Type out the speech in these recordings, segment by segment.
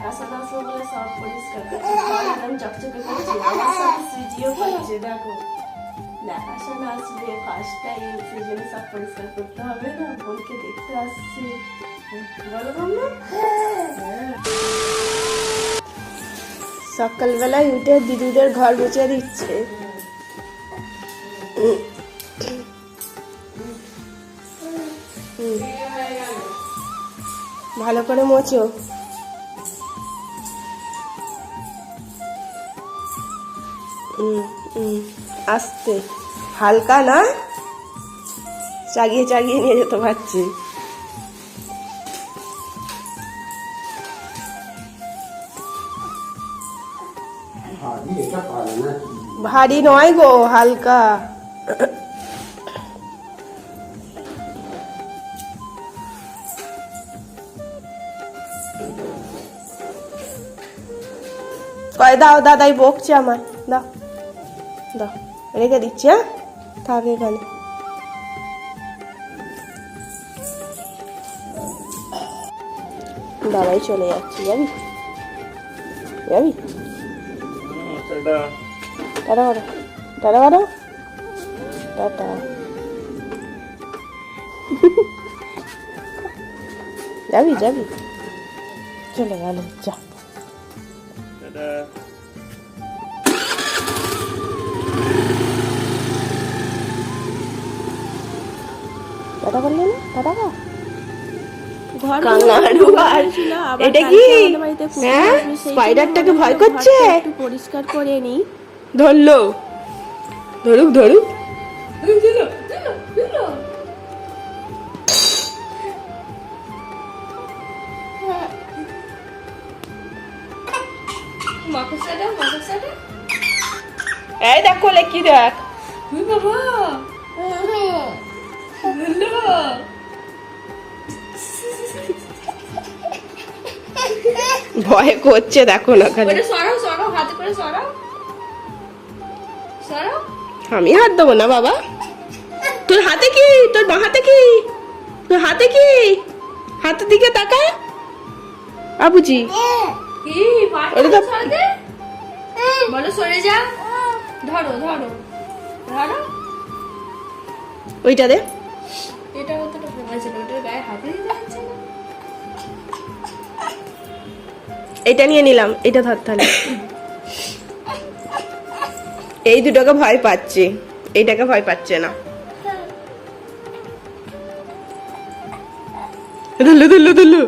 হাসান আসলো বলে সব পরিষ্কার করছে, ঘর একদম চকচকে করছে, আমার সাথে সুজিও করছে। দেখো হাসান আসবে ফার্স্ট টাইম, সেই জন্য সব পরিষ্কার করতে হবে না, বোনকে দেখতে আসছে। বলো মাম্মা। সকালবেলায় উঠে দিদিদের ঘর মুছে দিচ্ছে। ভালো করে মোছো। আস্তে হালকা না, চাগিয়ে চাগিয়ে নিয়ে যেতে পারছি। ভারী নয় গো, হালকা। কয় দাও, দাদাই বকছে আমার। দাও দাও, রেখে দিচ্ছি। হ্যাঁ থাক এখানে। দাদাই চলে যাচ্ছি, যাবি যাবি? টাটা করো, টাটা করো, টাটা। যাবি যাবি, চলে গেল, যা। টাটা করলে না, টাটা কর। এটা কি স্পাইডারটাকে ভয় করছে? একটু পরিষ্কার করে নি। ধরলো, ধরুক ধরুক। এই দেখ কোলে কি দেখ। ভয় করছে, দেখো না খালি। আমি হাত দেবো না বাবা। তোর হাতে কি? তোর বাঁ হাতে কি? তোর হাতে কি? হাতের দিকে তাকা বাবুজি। বলো সরে যা। ধরো ধরো ধরো, ওইটা দে। এটা কতটা ছিল, ওটার গায়ে হাতে দিতে হচ্ছে না। এটা নিয়ে নিলাম, এটা ধর তাহলে। এই দুটোকে ভয় পাচ্ছে, এইটাকে ভয় পাচ্ছে না। ধরলো ধরলো ধরলো।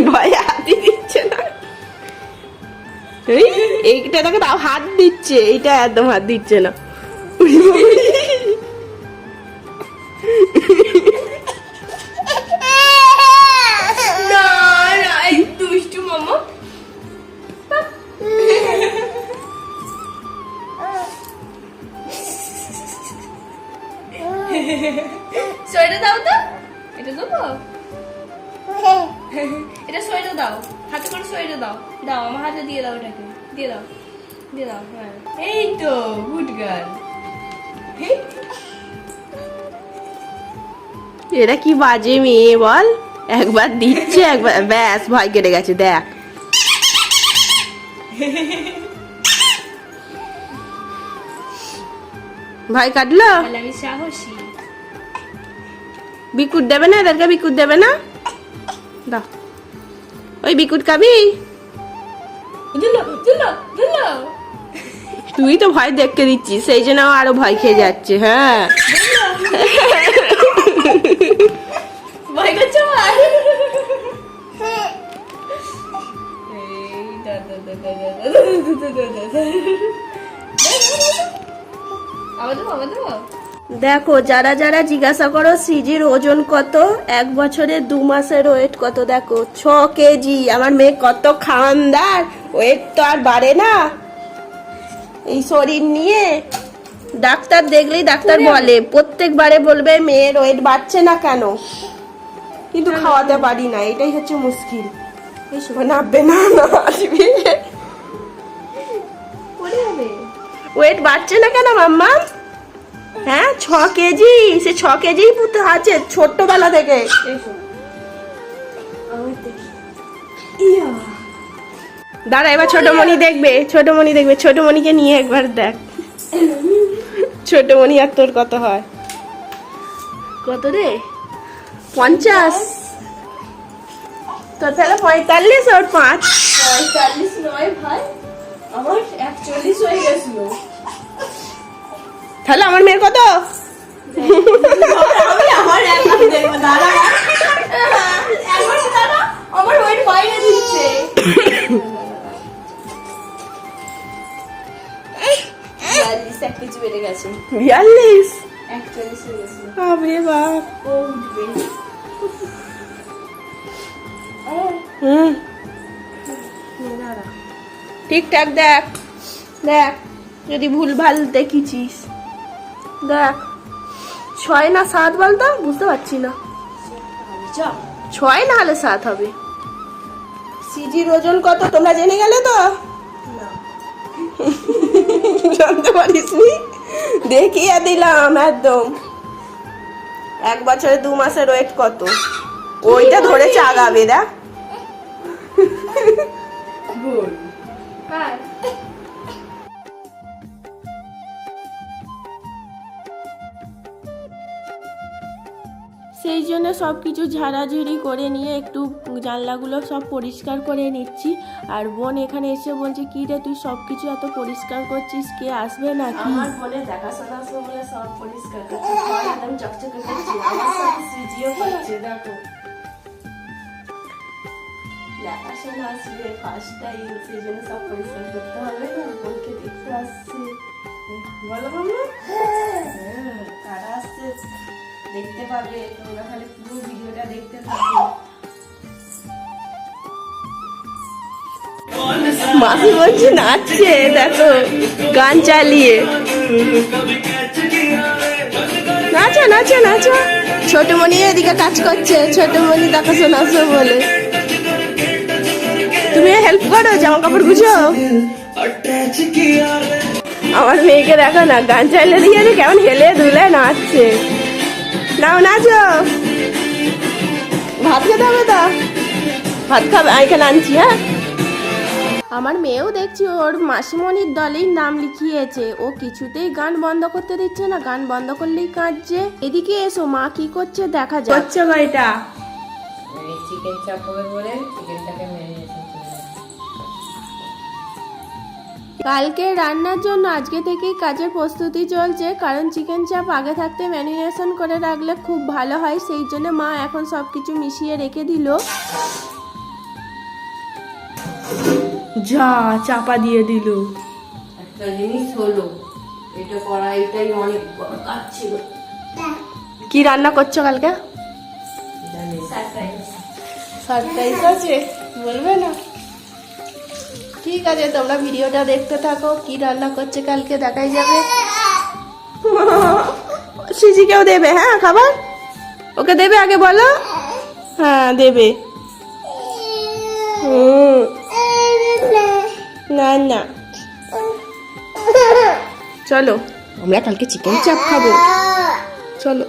ভয় হাতই দিচ্ছে না। এইটা দেখো তাও হাত দিচ্ছে, এইটা একদম হাত দিচ্ছে না। দুষ্টু মামা। সইটা দাও তো, এটা দেবো। এটা সইটা দাও, হাতে করে সইটা দাও। দাও আমার হাতে দিয়ে দাও, এটাকে দিয়ে দাও, দিয়ে দাও। হ্যাঁ এই তো গুড গার্ল। এরা কি বাজে মেয়ে বল, একবার দিচ্ছে একবার ব্যাস ভয় কেটে গেছে। দেখ ভয় কাটলো। আমি সাহসী। বিকুট দেবে না এদেরকে, বিকুট দেবে না। দাও ওই বিকুট খাবি। তুই তো ভয় দেখতে দিচ্ছিস, সেই জন্য আরো ভয় খেয়ে যাচ্ছে। হ্যাঁ ভয় করছে। দেখো যারা যারা জিজ্ঞাসা করো সিজির ওজন কত, 1 বছরের 2 মাসের ওয়েট কত, দেখো 6 কেজি। আমার মেয়ে কত খানদার, ওয়েট তো আর বাড়ে না এই শরীর নিয়ে। ডাক্তার দেখলেই ডাক্তার বলে, প্রত্যেকবারে বলবে মেয়ের ওয়েট বাড়ছে না কেন, কিন্তু খাওয়াতে পারি না, এটাই হচ্ছে মুশকিল। এই সময় নামবে না, আসবে ওয়েট বাড়ছে না কেন মাম্মা? হ্যাঁ 6 কেজি, সে 6 কেজি পুঁতে আছে ছোট্টবেলা থেকে। দাঁড়া এবার ছোটমণি দেখবে, ছোটমণি দেখবে, ছোটমণিকে নিয়ে একবার দেখ ছোটমণি আর তোর কত হয়। কত রে? 50। তো তাহলে 45 আর 5 45 নয় ভাই, আমার 41 হয়ে গেছিল। তাহলে আমার মেয়ের কত? আমি আমার এখন দেখবো দাদা, এখন দাদা আমার ওয়েট বাইরে দিচ্ছে। 42 এক কেজি বেড়ে গেছে, 42। 41 হয়ে গেছে। বাপরে বাপ। ও উঠবে। হুম ঠিকঠাক দেখ, দেখ যদি ভুলভাল দেখিছিস। দেখ 6 না 7 বলতো, বুঝতে পারছি না। 6 না হলে 7 হবে। সিজির ওজন কত তোমরা জেনে গেলে তো? জানতে পারিসনি? দেখিয়ে দিলাম একদম। 1 বছরে 2 মাসের ওয়েট কত, ওইটা ধরে চাগাবে। দেখ গুড। হ্যাঁ সেই জন্য সব কিছু ঝাড়াঝুড়ি করে নিয়ে একটু জানলাগুলো সব পরিষ্কার করে নিচ্ছি। আর বোন এখানে এসে বলছে কি রে তুই সব কিছু এত পরিষ্কার করছিস, কে আসবে নাকি? আমার বোনে দেখাশোনা আসবে বলে সব পরিষ্কার করছে, ঘর একদম চকচকে করছে। আমার সাথে সিজিও করছে, দেখো দেখাশোনা আসবে ফার্স্ট টাইম, সেই জন্য সব পরিষ্কার করতে হবে না। বোনকে দেখতে আসছে, বলো মামা। হ্যাঁ কারা আসছে দেখতে পাবে, তোমরা খালি পুরো ভিডিওটা দেখতে থাকো। মাসি বলছে নাচছে, দেখো গান চালিয়ে। নাচো নাচো নাচো। ছোটমণি এদিকে কাজ করছে, ছোটমণি দেখাশোনা আসবে বলে। তুমি হেল্প করো, জামা কাপড় গুছো। আমার মেয়েকে দেখো না, গান চালিয়ে দিয়েছে, কেমন হেলে দুলে নাচছে। নাও নাচো। ভাত খেতে হবে তো? ভাত খাবে? এখানে আনছি। হ্যাঁ আমার মেয়েও দেখছি ওর মাসিমণির দলেই নাম লিখিয়েছে, ও কিছুতেই গান বন্ধ করতে দিচ্ছে না, গান বন্ধ করলেই কাঁদছে। এদিকে এসো, মা কি করছে দেখা যাক। করছে এটা চিকেন চাপ হবে বলে চিকেনটাকে ম্যারিনেশন করে। কালকে রান্নার জন্য আজকে থেকেই কাজের প্রস্তুতি চলছে, কারণ চিকেন চাপ আগে থাকতে ম্যারিনেশন করে রাখলে খুব ভালো হয়। সেই জন্য মা এখন সবকিছু মিশিয়ে রেখে দিল। যা চাপা দিয়ে দিল। একটা জিনিস হলো, এটা কড়াইটাই অনেক বড় কাজ ছিল। কি রান্না করছো কালকে? সারপ্রাইজ আছে, বলবে না? ঠিক আছে, তোমরা ভিডিওটা দেখতে থাকো, কি রান্না করছে কালকে দেখাই যাবে। সিজিকেও দেবে? হ্যাঁ খাবার ওকে দেবে, আগে বলো। হ্যাঁ দেবে। না না চলো আমরা কালকে চিকেন চাপ খাবো, চলো।